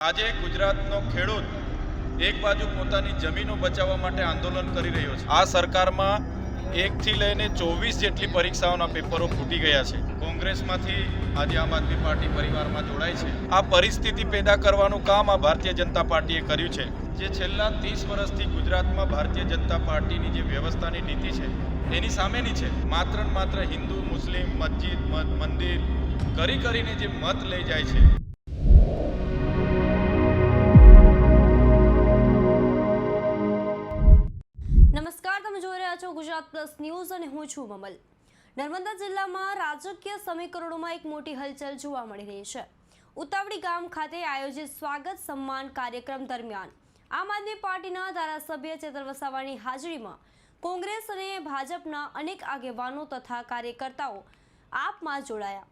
આજે ગુજરાતનો ખેડૂત એક બાજુ પોતાની જમીનો બચાવવા માટે આંદોલન કરી રહ્યો છે। આ સરકારમાં 1 થી લઈને 24 જેટલી પરીક્ષાઓના પેપરો ફૂટી ગયા છે। કોંગ્રેસમાંથી આજે આમ આદમી પાર્ટી પરિવારમાં જોડાય છે। આ પરિસ્થિતિ પેદા કરવાનું કામ આ ભારતીય જનતા પાર્ટીએ કર્યું છે। જે છેલ્લા 30 વર્ષથી ગુજરાતમાં ભારતીય જનતા પાર્ટીની જે વ્યવસ્થાની નીતિ છે એની સામેની છે। માત્ર ને માત્ર હિન્દુ મુસ્લિમ મસ્જિદ મંદિર કરીને જે મત લઈ જાય છે। નમસ્કાર, તમે જોઈ રહ્યા છો ગુજરાત પ્લસ ન્યૂઝ અને હું છું મમલ। નર્મદા જિલ્લામાં રાજકીય સમીકરણોમાં એક મોટી હલચલ જોવા મળી રહી છે। ઉતાવળી ગામ ખાતે આયોજિત સ્વાગત સન્માન કાર્યક્રમ દરમિયાન આમ આદમી પાર્ટીના ધારાસભ્ય ચેતર વસાવાની હાજરીમાં કોંગ્રેસ અને ભાજપના અનેક આગેવાનો તથા કાર્યકર્તાઓ આપમાં જોડાયા।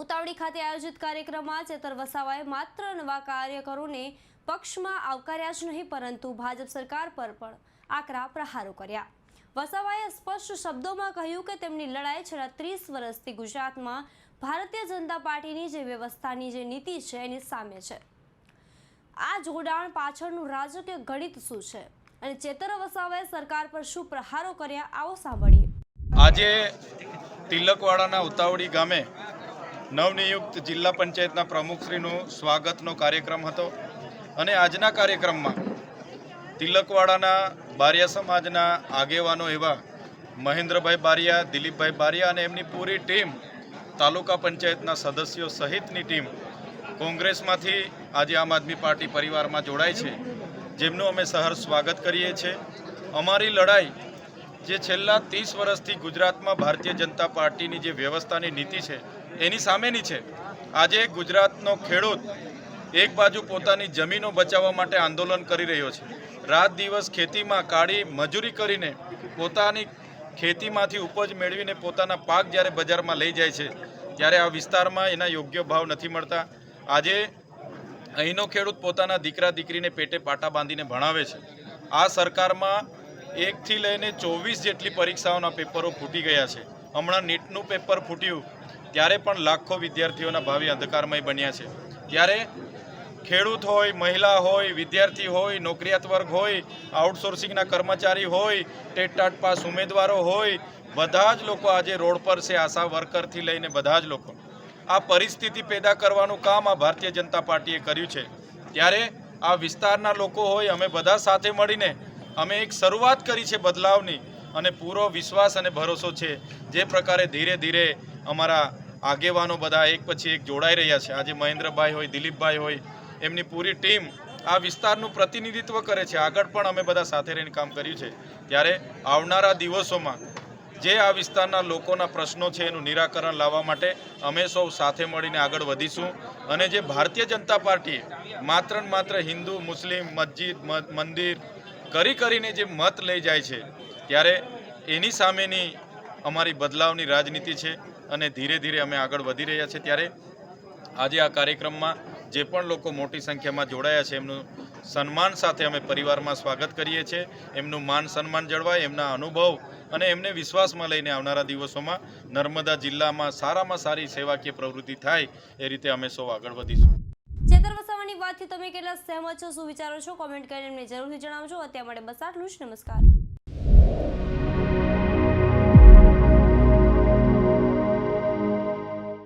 ઉતાવળી ખાતે આયોજિત કાર્યક્રમમાં ચેતર વસાવાએ માત્ર નવા કાર્યકરોને પક્ષમાં આવકાર્યા જ નહીં, પરંતુ ભાજપ સરકાર પર પણ આકરા પ્રહારો કર્યા। વસાવાએ સ્પષ્ટ શબ્દોમાં કહ્યું કે તેમની લડાઈ છેલ્લા 30 વર્ષથી ગુજરાતમાં ભારતીય જનતા પાર્ટીની જે વ્યવસ્થાની જે નીતિ છે એની સામે છે। આ જોડાણ પાછળનું રાજકીય ગણિત શું છે અને ચેતર વસાવાએ સરકાર પર શું પ્રહારો કર્યા, આવો સાંભળીએ। આજે તિલકવાડાના ઉતાવળી ગામે નવનિયુક્ત જિલ્લા પંચાયતના પ્રમુખશ્રીનો સ્વાગતનો કાર્યક્રમ હતો અને આજના કાર્યક્રમમાં તિલકવાડાના બારિયા સમાજના આગેવાનો એવા મહેન્દ્રભાઈ બારિયા, દિલીપભાઈ બારિયા અને એમની પૂરી ટીમ, તાલુકા પંચાયતના સદસ્યો સહિતની ટીમ કોંગ્રેસમાંથી આજે આમ આદમી પાર્ટી પરિવારમાં જોડાય છે, જેમનું અમે સહર્ષ સ્વાગત કરીએ છીએ। અમારી લડાઈ જે છેલ્લા 30 વર્ષથી ગુજરાતમાં ભારતીય જનતા પાર્ટીની જે વ્યવસ્થાની નીતિ છે એની સામેની છે। આજે ગુજરાતનો ખેડૂત એક બાજુ પોતાની જમીનો બચાવવા માટે આંદોલન કરી રહ્યો છે। રાત દિવસ ખેતીમાં કાળી મજૂરી કરીને પોતાની ખેતીમાંથી ઉપજ મેળવીને પોતાના પાક જ્યારે બજારમાં લઈ જાય છે ત્યારે આ વિસ્તારમાં એના યોગ્ય ભાવ નથી મળતા। આજે અહીંનો ખેડૂત પોતાના દીકરા દીકરીને પેટે પાટા બાંધીને ભણાવે છે। આ સરકારમાં 1 થી લઈને 24 જેટલી પરીક્ષાઓના પેપરો ફૂટી ગયા છે। હમણાં નીટનું પેપર ફૂટ્યું ત્યારે પણ લાખો વિદ્યાર્થીઓના ભાવિ અંધકારમય બન્યા છે। ત્યારે ખેડૂત હોય, મહિલા હોય, વિદ્યાર્થી હોય, નોકરિયાત વર્ગ હોય, આઉટસોર્સિંગના કર્મચારી હોય, ટેટ પાસ ઉમેદવારો હોય, બધા જ લોકો આજે રોડ પર છે। આશા વર્કરથી લઈને બધા જ લોકો। આ પરિસ્થિતિ પેદા કરવાનું કામ આ ભારતીય જનતા પાર્ટીએ કર્યું છે। ત્યારે આ વિસ્તારના લોકો હોય, અમે બધા સાથે મળીને અમે એક શરૂઆત કરી છે બદલાવની અને પૂરો વિશ્વાસ અને ભરોસો છે। જે પ્રકારે ધીરે ધીરે અમારા આગેવાનો બધા એક પછી એક જોડાઈ રહ્યા છે। આજે મહેન્દ્રભાઈ હોય, દિલીપભાઈ હોય, એમની પૂરી ટીમ આ વિસ્તારનું પ્રતિનિધિત્વ કરે છે। આગળ પણ અમે બધા સાથે રહીને કામ કર્યું છે। ત્યારે આવનારા દિવસોમાં જે આ વિસ્તારના લોકોના પ્રશ્નો છે એનું નિરાકરણ લાવવા માટે અમે સૌ સાથે મળીને આગળ વધીશું। અને જે ભારતીય જનતા પાર્ટીએ માત્ર ને માત્ર હિન્દુ મુસ્લિમ મસ્જિદ મંદિર કરીને જે મત લઈ જાય છે ત્યારે એની સામેની અમારી બદલાવની રાજનીતિ છે અને ધીરે ધીરે અમે આગળ વધી રહ્યા છીએ। ત્યારે આજે આ કાર્યક્રમમાં જે પણ લોકો મોટી સંખ્યામાં જોડાયા છે એમનું સન્માન સાથે અમે પરિવારમાં સ્વાગત કરીએ છીએ। એમનું માન સન્માન જળવાય, એમના અનુભવ અને એમને વિશ્વાસમાં લઈને આવનારા દિવસોમાં નર્મદા જિલ્લામાં સારામાં સારી સેવાકીય પ્રવૃત્તિ થાય એ રીતે અમે સૌ આગળ વધીશું। ચેતર વસાવાની વાતથી તમે કેટલા સહેમત છો, શું વિચારો છો, કોમેન્ટ કરીને અમને જરૂરથી જણાવજો। અત્યારે માટે બસ આટલું જ। નમસ્કાર।